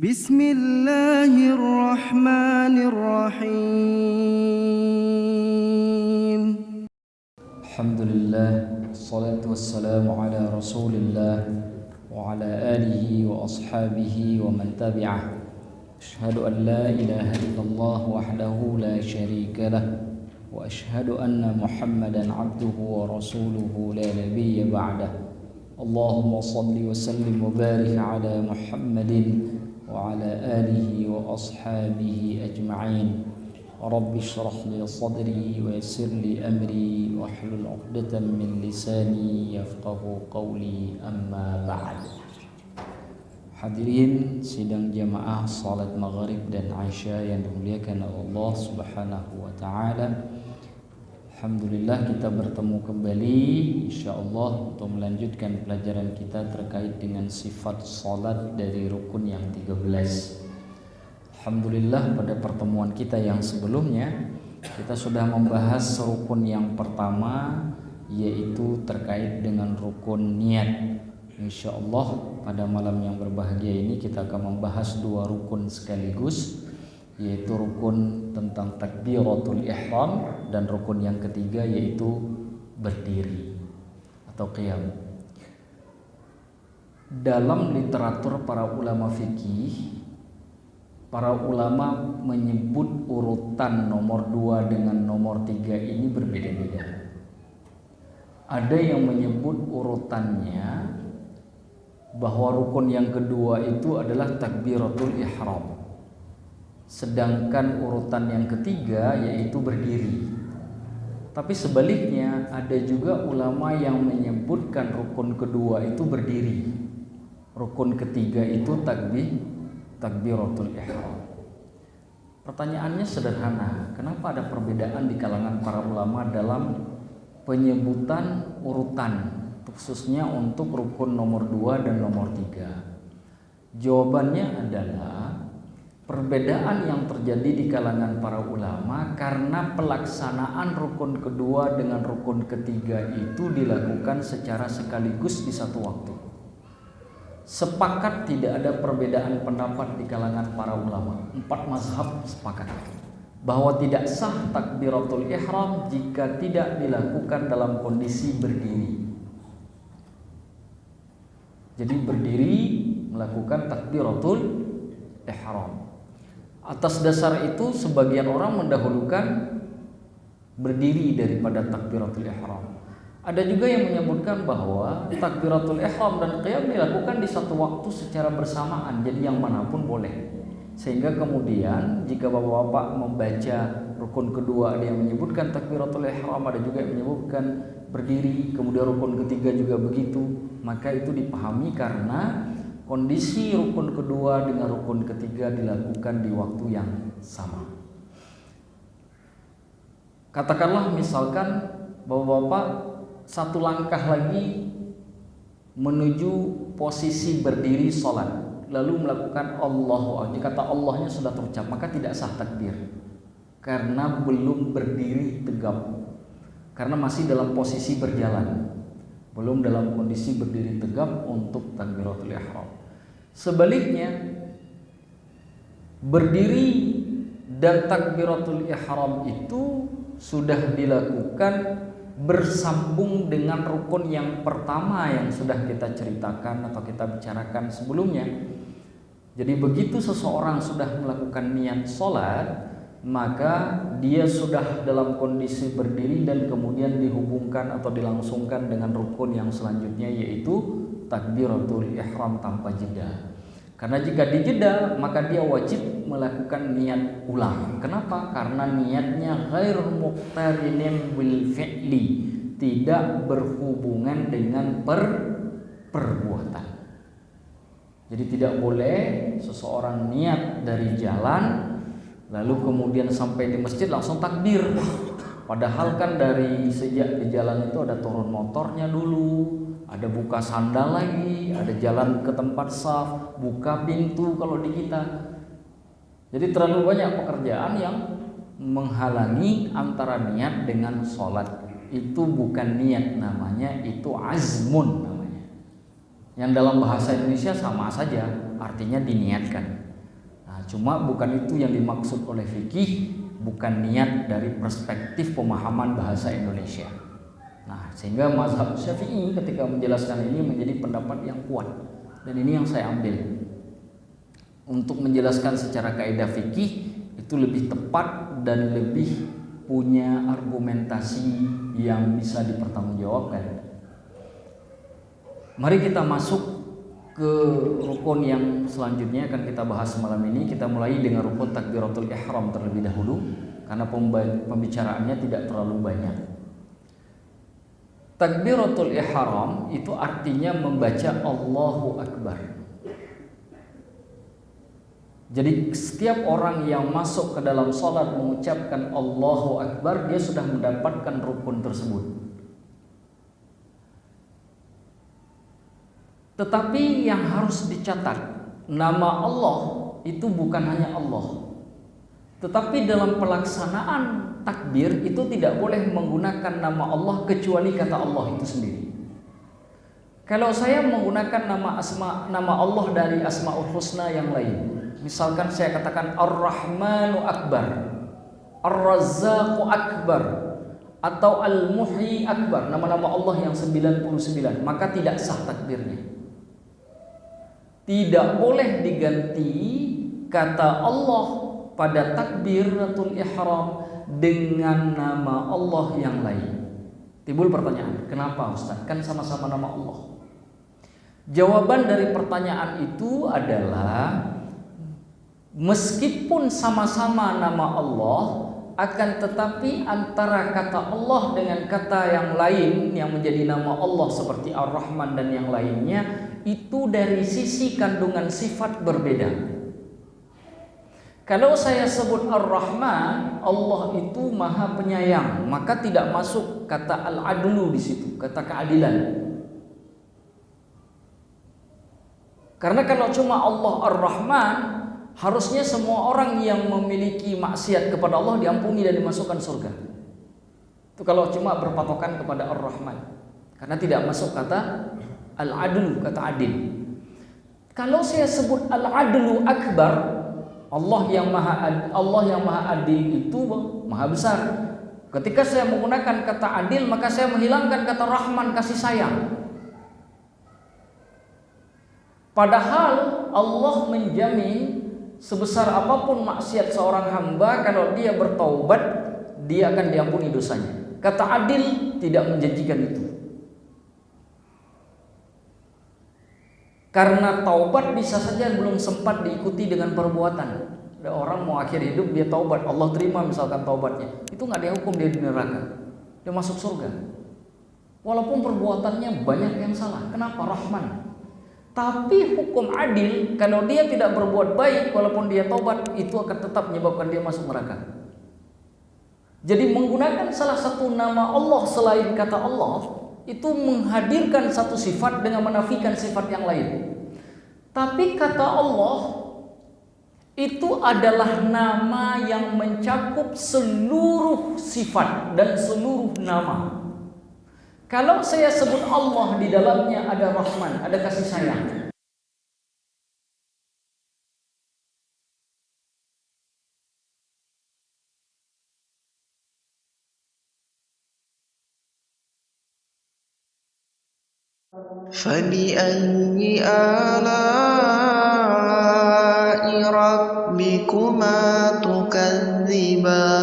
Bismillahirrahmanirrahim. Alhamdulillah, wassalatu wassalamu ala rasulillah wa ala alihi wa ashabihi wa man tabi'ah. Ashhadu an la ilaha illallah wahdahu la syarika lah wa ashhadu anna muhammadan abduhu wa rasuluhu la nabiyya ba'dah. Allahumma salli wa sallim wa barik ala muhammadin wa ala alihi wa ashabihi ajma'in. Rabbi shrah li sadri wa yassir li amri wa hlul 'uqdatam min lisani yafqahu qawli, amma ba'd. Hadirin sidang jamaah salat maghrib dan isya yang dimuliakan Allah Subhanahu wa taala. Alhamdulillah kita bertemu kembali insyaallah untuk melanjutkan pelajaran kita terkait dengan sifat salat dari rukun yang 13. Alhamdulillah pada pertemuan kita yang sebelumnya kita sudah membahas rukun yang pertama, yaitu terkait dengan rukun niat. Insyaallah pada malam yang berbahagia ini kita akan membahas dua rukun sekaligus, yaitu rukun tentang takbiratul ihram dan rukun yang ketiga yaitu berdiri atau qiyam. Dalam literatur para ulama fikih, para ulama menyebut urutan nomor 2 dengan nomor 3 ini berbeda-beda. Ada yang menyebut urutannya bahwa rukun yang kedua itu adalah takbiratul ihram, sedangkan urutan yang ketiga yaitu berdiri. Tapi sebaliknya ada juga ulama yang menyebutkan rukun kedua itu berdiri, rukun ketiga itu takbiratul ihram. Pertanyaannya sederhana, kenapa ada perbedaan di kalangan para ulama dalam penyebutan urutan, khususnya untuk rukun nomor 2 dan nomor 3? Jawabannya adalah perbedaan yang terjadi di kalangan para ulama karena pelaksanaan rukun kedua dengan rukun ketiga itu dilakukan secara sekaligus di satu waktu. Sepakat tidak ada perbedaan pendapat di kalangan para ulama. 4 mazhab sepakat bahwa tidak sah takbiratul ihram jika tidak dilakukan dalam kondisi berdiri. Jadi berdiri melakukan takbiratul ihram. Atas dasar itu sebagian orang mendahulukan berdiri daripada takbiratul ihram. Ada juga yang menyebutkan bahwa takbiratul ihram dan qiyam dilakukan di satu waktu secara bersamaan, jadi yang manapun boleh. Sehingga kemudian jika bapak-bapak membaca rukun kedua, ada yang menyebutkan takbiratul ihram, ada juga yang menyebutkan berdiri, kemudian rukun ketiga juga begitu, maka itu dipahami karena kondisi rukun kedua dengan rukun ketiga dilakukan di waktu yang sama. Katakanlah misalkan bapak-bapak satu langkah lagi menuju posisi berdiri sholat, lalu melakukan Allahu Akbar. Jika kata Allahnya sudah terucap, maka tidak sah takbir karena belum berdiri tegap, karena masih dalam posisi berjalan, belum dalam kondisi berdiri tegap untuk takbiratul ihram. Sebaliknya, berdiri dan takbiratul ihram itu sudah dilakukan bersambung dengan rukun yang pertama yang sudah kita ceritakan atau kita bicarakan sebelumnya. Jadi begitu seseorang sudah melakukan niat sholat, maka dia sudah dalam kondisi berdiri dan kemudian dihubungkan atau dilangsungkan dengan rukun yang selanjutnya, yaitu takbiratul ihram tanpa jeda. Karena jika dijeda maka dia wajib melakukan niat ulang. Kenapa? Karena niatnya ghairu muqtarinin bil fi'li, tidak berhubungan dengan perbuatan. Jadi tidak boleh seseorang niat dari jalan lalu kemudian sampai di masjid langsung takbir. Padahal kan dari sejak di jalan itu ada turun motornya dulu, ada buka sandal lagi, ada jalan ke tempat saf, buka pintu kalau di kita. Jadi terlalu banyak pekerjaan yang menghalangi antara niat dengan sholat. Itu bukan niat namanya, itu azmun namanya. Yang dalam bahasa Indonesia sama saja, artinya diniatkan. Nah, cuma bukan itu yang dimaksud oleh fikih, bukan niat dari perspektif pemahaman bahasa Indonesia. Nah, sehingga mazhab Syafi'i ketika menjelaskan ini menjadi pendapat yang kuat, dan ini yang saya ambil untuk menjelaskan secara kaidah fikih itu lebih tepat dan lebih punya argumentasi yang bisa dipertanggungjawabkan. Mari kita masuk ke rukun yang selanjutnya akan kita bahas malam ini. Kita mulai dengan rukun takbiratul ihram terlebih dahulu karena pembicaraannya tidak terlalu banyak. Takbiratul ihram itu artinya membaca Allahu Akbar. Jadi setiap orang yang masuk ke dalam salat mengucapkan Allahu Akbar, dia sudah mendapatkan rukun tersebut. Tetapi yang harus dicatat, nama Allah itu bukan hanya Allah. Tetapi dalam pelaksanaan takbir itu tidak boleh menggunakan nama Allah kecuali kata Allah itu sendiri. Kalau saya menggunakan nama Allah dari Asmaul Husna yang lain, misalkan saya katakan Ar-Rahmanu Akbar, Ar-Razzaqu Akbar, atau Al-Muhyi Akbar, nama-nama Allah yang 99, maka tidak sah takbirnya. Tidak boleh diganti kata Allah pada takbiratul ihram dengan nama Allah yang lain. Timbul pertanyaan, kenapa Ustaz? Kan sama-sama nama Allah. Jawaban dari pertanyaan itu adalah meskipun sama-sama nama Allah, akan tetapi antara kata Allah dengan kata yang lain yang menjadi nama Allah seperti Ar-Rahman dan yang lainnya itu dari sisi kandungan sifat berbeda. Kalau saya sebut Ar-Rahman, Allah itu Maha Penyayang, maka tidak masuk kata Al-Adlu di situ, kata keadilan. Karena kalau cuma Allah Ar-Rahman, harusnya semua orang yang memiliki maksiat kepada Allah diampuni dan dimasukkan surga. Itu kalau cuma berpatokan kepada Ar-Rahman, karena tidak masuk kata Al-Adlu, kata adil. Kalau saya sebut Al-Adlu Akbar, Allah yang maha adil itu maha besar. Ketika saya menggunakan kata adil, maka saya menghilangkan kata Rahman, kasih sayang. Padahal Allah menjamin sebesar apapun maksiat seorang hamba, kalau dia bertaubat, dia akan diampuni dosanya. Kata adil tidak menjanjikan itu. Karena taubat bisa saja belum sempat diikuti dengan perbuatan. Ada orang mau akhir hidup dia taubat, Allah terima misalkan taubatnya, itu nggak dihukum dia di neraka, dia masuk surga. Walaupun perbuatannya banyak yang salah. Kenapa? Rahman. Tapi hukum adil, kalau dia tidak berbuat baik walaupun dia taubat, itu akan tetap menyebabkan dia masuk neraka. Jadi menggunakan salah satu nama Allah selain kata Allah itu menghadirkan satu sifat dengan menafikan sifat yang lain. Tapi kata Allah itu adalah nama yang mencakup seluruh sifat dan seluruh nama. Kalau saya sebut Allah, di dalamnya ada Rahman, ada kasih sayang. فبأي آلاء ربكما تكذبان